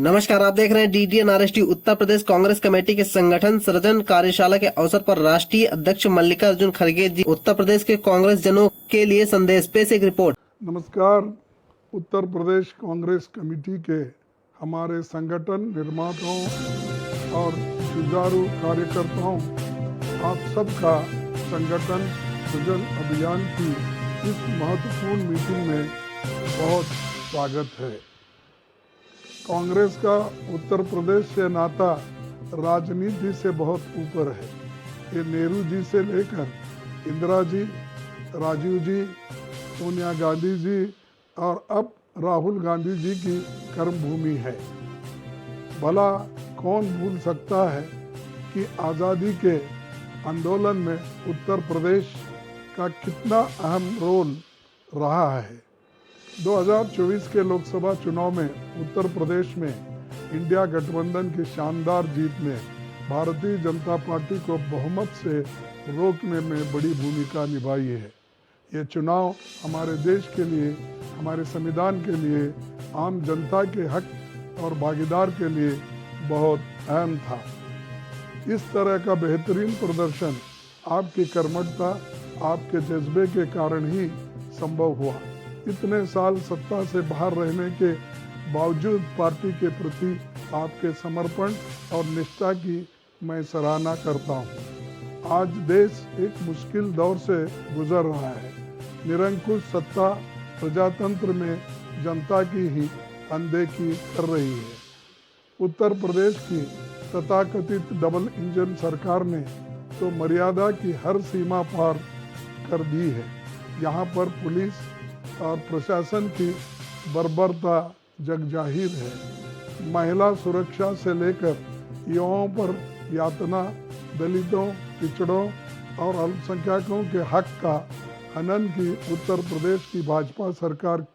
नमस्कार, आप देख रहे हैं DDNRST उत्तर प्रदेश कांग्रेस कमेटी के संगठन सृजन कार्यशाला के अवसर पर राष्ट्रीय अध्यक्ष मल्लिकार्जुन खड़गे जी उत्तर प्रदेश के कांग्रेस जनों के लिए संदेश। पेश एक रिपोर्ट। नमस्कार। उत्तर प्रदेश कांग्रेस कमेटी के हमारे संगठन निर्माताओं और जुझारू कार्यकर्ताओं, आप सबका संगठन सृजन अभियान की इस महत्वपूर्ण मीटिंग में बहुत स्वागत है। कांग्रेस का उत्तर प्रदेश से नाता राजनीति से बहुत ऊपर है। ये नेहरू जी से लेकर इंदिरा जी, राजीव जी, सोनिया गांधी जी और अब राहुल गांधी जी की कर्मभूमि है। भला कौन भूल सकता है कि आज़ादी के आंदोलन में उत्तर प्रदेश का कितना अहम रोल रहा है। 2024 के लोकसभा चुनाव में उत्तर प्रदेश में इंडिया गठबंधन की शानदार जीत ने भारतीय जनता पार्टी को बहुमत से रोकने में बड़ी भूमिका निभाई है। ये चुनाव हमारे देश के लिए, हमारे संविधान के लिए, आम जनता के हक और भागीदार के लिए बहुत अहम था। इस तरह का बेहतरीन प्रदर्शन आपकी कर्मठता, आपके जज्बे के कारण ही संभव हुआ। इतने साल सत्ता से बाहर रहने के बावजूद पार्टी के प्रति आपके समर्पण और निष्ठा की मैं सराहना करता हूँ। आज देश एक मुश्किल दौर से गुजर रहा है। निरंकुश सत्ता प्रजातंत्र में जनता की ही अनदेखी कर रही है। उत्तर प्रदेश की तथाकथित डबल इंजन सरकार ने तो मर्यादा की हर सीमा पार कर दी है। यहाँ पर पुलिस और प्रशासन की बर्बरता जगजाहिर है। महिला सुरक्षा से लेकर युवाओं पर यातना, दलितों, पिछड़ों और अल्पसंख्यकों के हक का हनन की उत्तर प्रदेश की भाजपा सरकार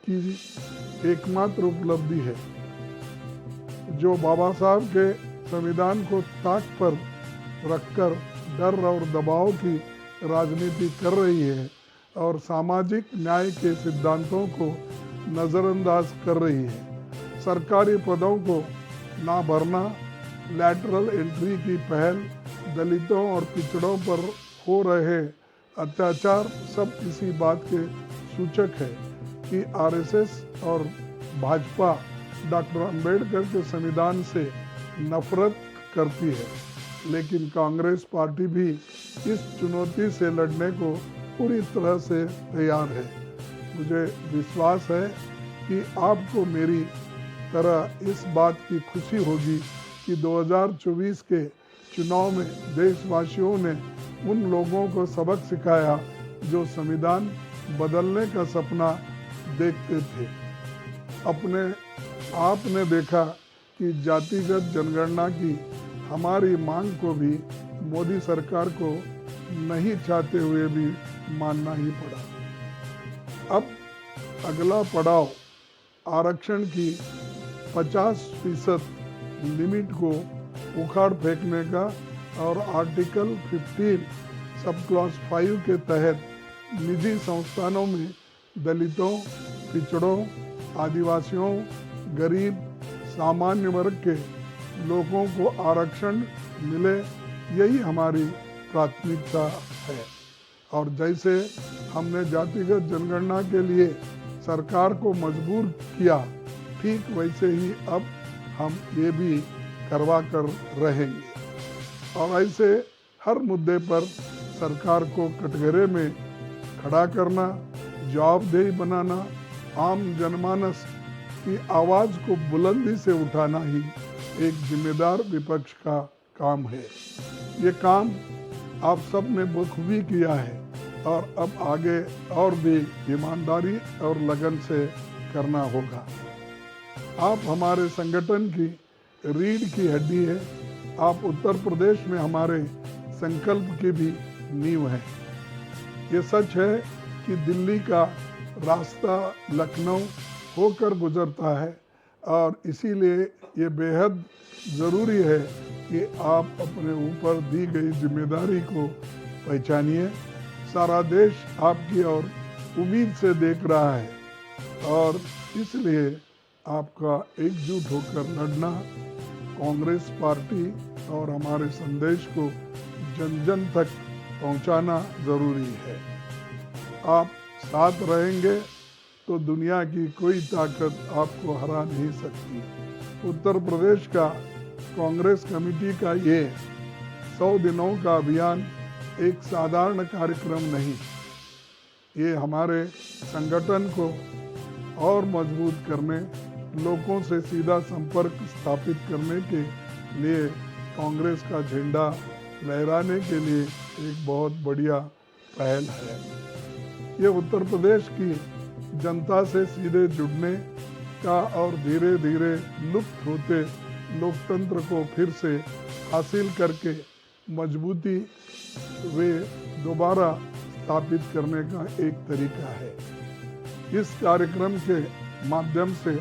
की एकमात्र उपलब्धि है, जो बाबा साहब के संविधान को ताक पर रखकर डर और दबाव की राजनीति कर रही है और सामाजिक न्याय के सिद्धांतों को नज़रअंदाज कर रही है। सरकारी पदों को ना भरना, लैटरल एंट्री की पहल, दलितों और पिछड़ों पर हो रहे अत्याचार सब इसी बात के सूचक है कि आरएसएस और भाजपा डॉक्टर अंबेडकर के संविधान से नफरत करती है। लेकिन कांग्रेस पार्टी भी इस चुनौती से लड़ने को पूरी तरह से तैयार है। मुझे विश्वास है कि आपको मेरी तरह इस बात की खुशी होगी कि 2024 के चुनाव में देशवासियों ने उन लोगों को सबक सिखाया जो संविधान बदलने का सपना देखते थे। आपने देखा कि जातिगत जनगणना की हमारी मांग को भी मोदी सरकार को नहीं चाहते हुए भी मानना ही पड़ा। अब अगला पड़ाव आरक्षण की 50% लिमिट को उखाड़ फेंकने का और आर्टिकल 15 सब क्लॉज 5 के तहत निजी संस्थानों में दलितों, पिछड़ों, आदिवासियों, गरीब, सामान्य वर्ग के लोगों को आरक्षण मिले, यही हमारी प्राथमिकता है। और जैसे हमने जातिगत जनगणना के लिए सरकार को मजबूर किया, ठीक वैसे ही अब हम ये भी करवा कर रहेंगे। और ऐसे हर मुद्दे पर सरकार को कटघरे में खड़ा करना, जवाबदेही बनाना, आम जनमानस की आवाज़ को बुलंदी से उठाना ही एक जिम्मेदार विपक्ष का काम है। ये काम आप सब ने बखूबी किया है और अब आगे और भी ईमानदारी और लगन से करना होगा। आप हमारे संगठन की रीढ़ की हड्डी है। आप उत्तर प्रदेश में हमारे संकल्प की भी नींव है। ये सच है कि दिल्ली का रास्ता लखनऊ होकर गुजरता है और इसीलिए ये बेहद ज़रूरी है कि आप अपने ऊपर दी गई जिम्मेदारी को पहचानिए। सारा देश आपकी ओर उम्मीद से देख रहा है और इसलिए आपका एकजुट होकर लड़ना, कांग्रेस पार्टी और हमारे संदेश को जन जन तक पहुंचाना जरूरी है। आप साथ रहेंगे तो दुनिया की कोई ताकत आपको हरा नहीं सकती। उत्तर प्रदेश का कांग्रेस कमेटी का ये 100 दिनों का अभियान एक साधारण कार्यक्रम नहीं, ये हमारे संगठन को और मजबूत करने, लोगों से सीधा संपर्क स्थापित करने के लिए कांग्रेस का झंडा लहराने के लिए एक बहुत बढ़िया पहल है। ये उत्तर प्रदेश की जनता से सीधे जुड़ने का और धीरे धीरे लुप्त होते लोकतंत्र को फिर से हासिल करके मजबूती वे दोबारा स्थापित करने का एक तरीका है। इस कार्यक्रम के माध्यम से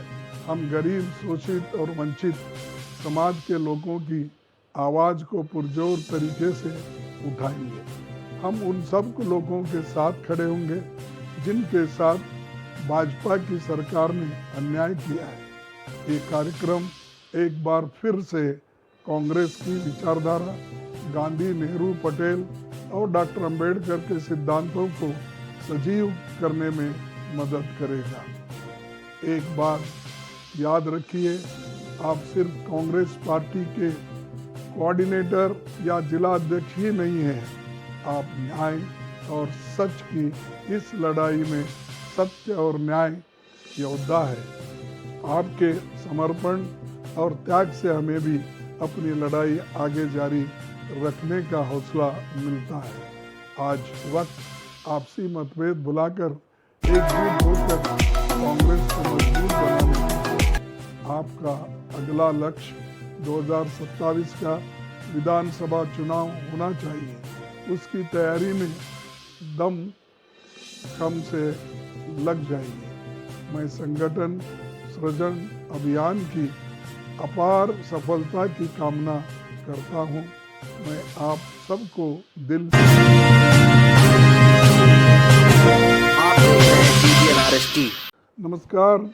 हम गरीब, शोषित और वंचित समाज के लोगों की आवाज़ को पुरजोर तरीके से उठाएंगे। हम उन सब लोगों के साथ खड़े होंगे जिनके साथ भाजपा की सरकार ने अन्याय किया है। ये कार्यक्रम एक बार फिर से कांग्रेस की विचारधारा, गांधी, नेहरू, पटेल और डॉक्टर अंबेडकर के सिद्धांतों को सजीव करने में मदद करेगा। एक बात याद रखिए, आप सिर्फ कांग्रेस पार्टी के कोऑर्डिनेटर या जिला अध्यक्ष ही नहीं हैं, आप न्याय और सच की इस लड़ाई में सत्य और न्याय योद्धा है। आपके समर्पण और त्याग से हमें भी अपनी लड़ाई आगे जारी रखने का हौसला मिलता है। आज वक्त आपसी मतभेद भुलाकर एकजुट होकर कांग्रेस को मजबूत बनाने का है। आपका अगला लक्ष्य 2027 का विधानसभा चुनाव होना चाहिए। उसकी तैयारी में दम कम से लग जाइए। मैं संगठन सृजन अभियान की अपार सफलता की कामना करता हूं। मैं आप सबको दिल नमस्कार।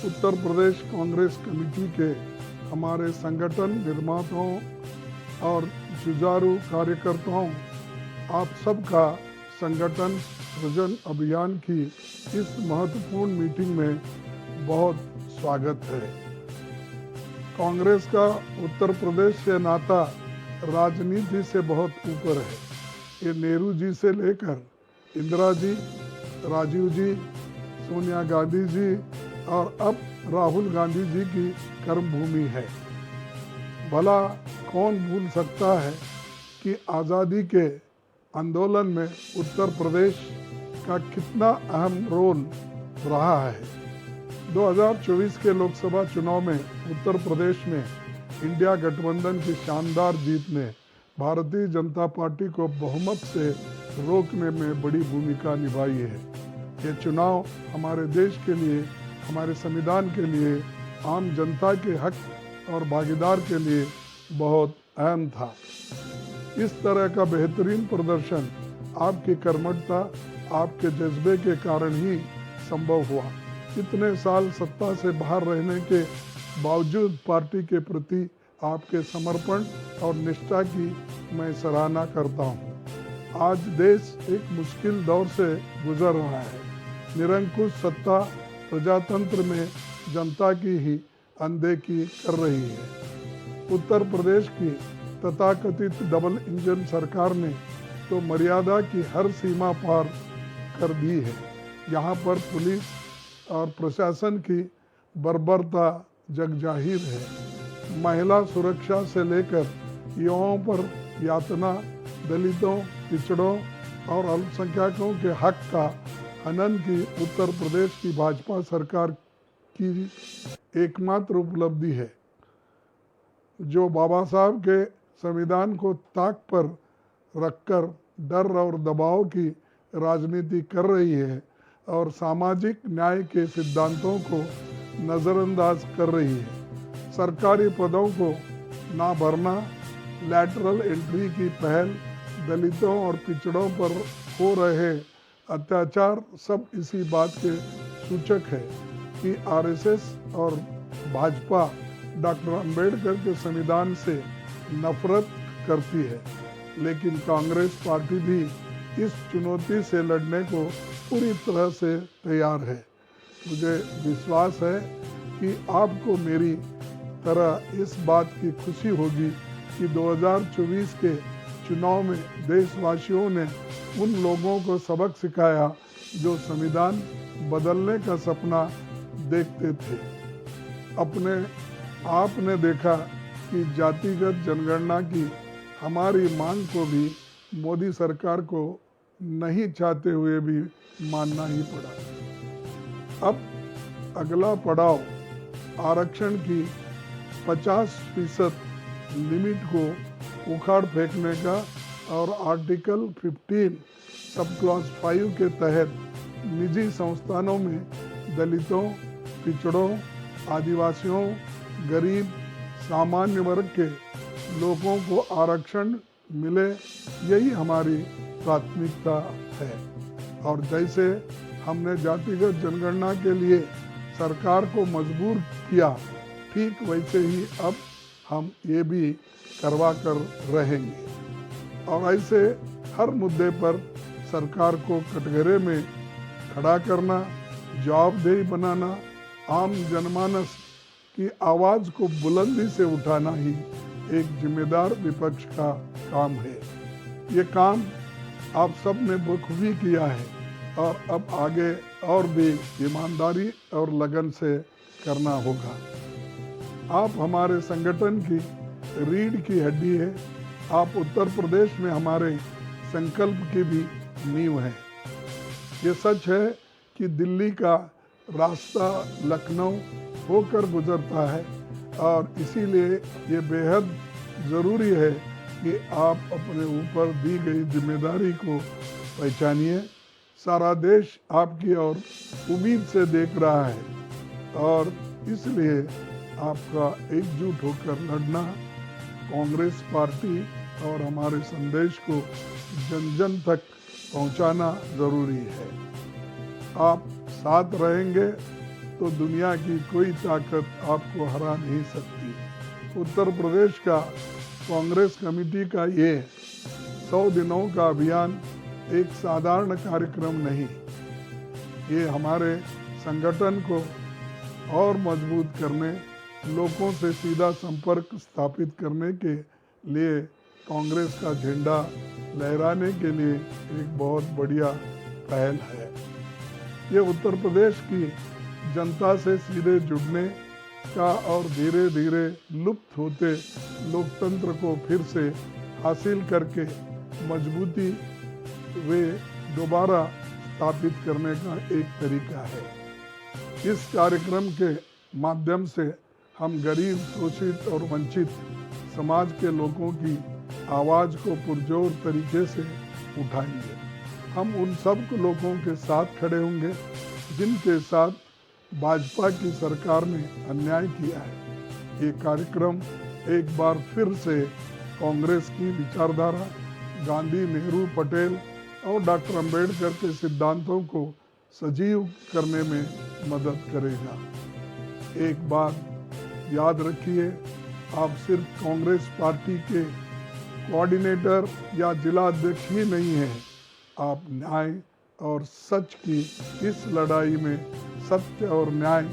उत्तर प्रदेश कांग्रेस कमेटी के हमारे संगठन निर्माताओं और जुझारू कार्यकर्ताओं, आप सबका संगठन सृजन अभियान की इस महत्वपूर्ण मीटिंग में बहुत स्वागत है। कांग्रेस का उत्तर प्रदेश से नाता राजनीति से बहुत ऊपर है। ये नेहरू जी से लेकर इंदिरा जी, राजीव जी, सोनिया गांधी जी और अब राहुल गांधी जी की कर्मभूमि है। भला कौन भूल सकता है कि आज़ादी के आंदोलन में उत्तर प्रदेश का कितना अहम रोल रहा है। 2024 के लोकसभा चुनाव में उत्तर प्रदेश में इंडिया गठबंधन की शानदार जीत ने भारतीय जनता पार्टी को बहुमत से रोकने में बड़ी भूमिका निभाई है। ये चुनाव हमारे देश के लिए, हमारे संविधान के लिए, आम जनता के हक और भागीदार के लिए बहुत अहम था। इस तरह का बेहतरीन प्रदर्शन आपकी कर्मठता, आपके जज्बे के कारण ही संभव हुआ। इतने साल सत्ता से बाहर रहने के बावजूद पार्टी के प्रति आपके समर्पण और निष्ठा की मैं सराहना करता हूँ। आज देश एक मुश्किल दौर से गुजर रहा है। निरंकुश सत्ता प्रजातंत्र में जनता की ही अनदेखी कर रही है। उत्तर प्रदेश की तथाकथित डबल इंजन सरकार ने तो मर्यादा की हर सीमा पार कर दी है। यहाँ पर पुलिस और प्रशासन की बर्बरता जगजाहिर है। महिला सुरक्षा से लेकर युवाओं पर यातना, दलितों, पिछड़ों और अल्पसंख्यकों के हक का हनन की उत्तर प्रदेश की भाजपा सरकार की एकमात्र उपलब्धि है, जो बाबा साहब के संविधान को ताक पर रखकर डर और दबाव की राजनीति कर रही है और सामाजिक न्याय के सिद्धांतों को नज़रअंदाज कर रही है। सरकारी पदों को ना भरना, लैटरल एंट्री की पहल, दलितों और पिछड़ों पर हो रहे अत्याचार सब इसी बात के सूचक है कि आरएसएस और भाजपा डॉक्टर अंबेडकर के संविधान से नफरत करती है, लेकिन कांग्रेस पार्टी भी इस चुनौती से लड़ने को पूरी तरह से तैयार है। मुझे विश्वास है कि आपको मेरी तरह इस बात की खुशी होगी कि 2024 के चुनाव में देशवासियों ने उन लोगों को सबक सिखाया जो संविधान बदलने का सपना देखते थे। आपने देखा कि जातिगत जनगणना की हमारी मांग को भी मोदी सरकार को नहीं चाहते हुए भी मानना ही पड़ा। अब अगला पड़ाव आरक्षण की 50% लिमिट को उखाड़ फेंकने का और आर्टिकल 15 सब क्लॉज 5 के तहत निजी संस्थानों में दलितों, पिछड़ों, आदिवासियों, गरीब, सामान्य वर्ग के लोगों को आरक्षण मिले, यही हमारी प्राथमिकता है। और जैसे हमने जातिगत जनगणना के लिए सरकार को मजबूर किया, ठीक वैसे ही अब हम ये भी करवा कर रहेंगे। और ऐसे हर मुद्दे पर सरकार को कटघरे में खड़ा करना, जवाबदेही बनाना, आम जनमानस की आवाज़ को बुलंदी से उठाना ही एक जिम्मेदार विपक्ष का काम है। ये काम आप सब ने बखूबी किया है और अब आगे और भी ईमानदारी और लगन से करना होगा। आप हमारे संगठन की रीढ़ की हड्डी है। आप उत्तर प्रदेश में हमारे संकल्प की भी नींव है। ये सच है कि दिल्ली का रास्ता लखनऊ होकर गुजरता है और इसीलिए ये बेहद ज़रूरी है कि आप अपने ऊपर दी गई जिम्मेदारी को पहचानिए। सारा देश आपकी ओर उम्मीद से देख रहा है और इसलिए आपका एकजुट होकर लड़ना, कांग्रेस पार्टी और हमारे संदेश को जन जन तक पहुंचाना ज़रूरी है। आप साथ रहेंगे तो दुनिया की कोई ताकत आपको हरा नहीं सकती। उत्तर प्रदेश का कांग्रेस कमेटी का ये 100 दिनों का अभियान एक साधारण कार्यक्रम नहीं, ये हमारे संगठन को और मजबूत करने, लोगों से सीधा संपर्क स्थापित करने के लिए कांग्रेस का झंडा लहराने के लिए एक बहुत बढ़िया पहल है। ये उत्तर प्रदेश की जनता से सीधे जुड़ने का और धीरे धीरे लुप्त होते लोकतंत्र को फिर से हासिल करके मजबूती वे दोबारा स्थापित करने का एक तरीका है। इस कार्यक्रम के माध्यम से हम गरीब, शोषित और वंचित समाज के लोगों की आवाज़ को पुरजोर तरीके से उठाएंगे। हम उन सब लोगों के साथ खड़े होंगे जिनके साथ भाजपा की सरकार ने अन्याय किया है। ये कार्यक्रम एक बार फिर से कांग्रेस की विचारधारा, गांधी, नेहरू, पटेल और डॉक्टर अंबेडकर के सिद्धांतों को सजीव करने में मदद करेगा। एक बात याद रखिए, आप सिर्फ कांग्रेस पार्टी के कोऑर्डिनेटर या जिला अध्यक्ष ही नहीं हैं, आप न्याय और सच की इस लड़ाई में सत्य और न्याय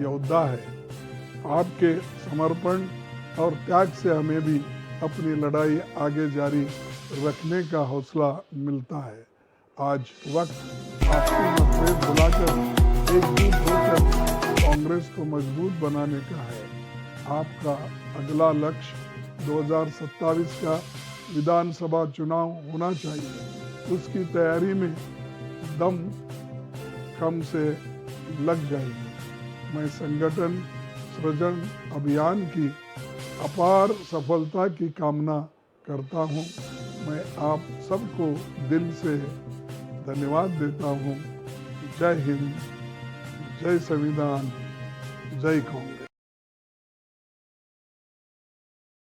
योद्धा है। आपके समर्पण और त्याग से हमें भी अपनी लड़ाई आगे जारी रखने का हौसला मिलता है। आज वक्त आपसी मतभेद भुलाकर एकजुट होकर कांग्रेस को मजबूत बनाने का है। आपका अगला लक्ष्य 2027 का विधानसभा चुनाव होना चाहिए। उसकी तैयारी में दम कम से लग जाएगी। मैं संगठन सृजन अभियान की अपार सफलता की कामना करता हूं। मैं आप सबको दिल से धन्यवाद देता हूं। जय हिंद, जय संविधान, जय कांग्रेस।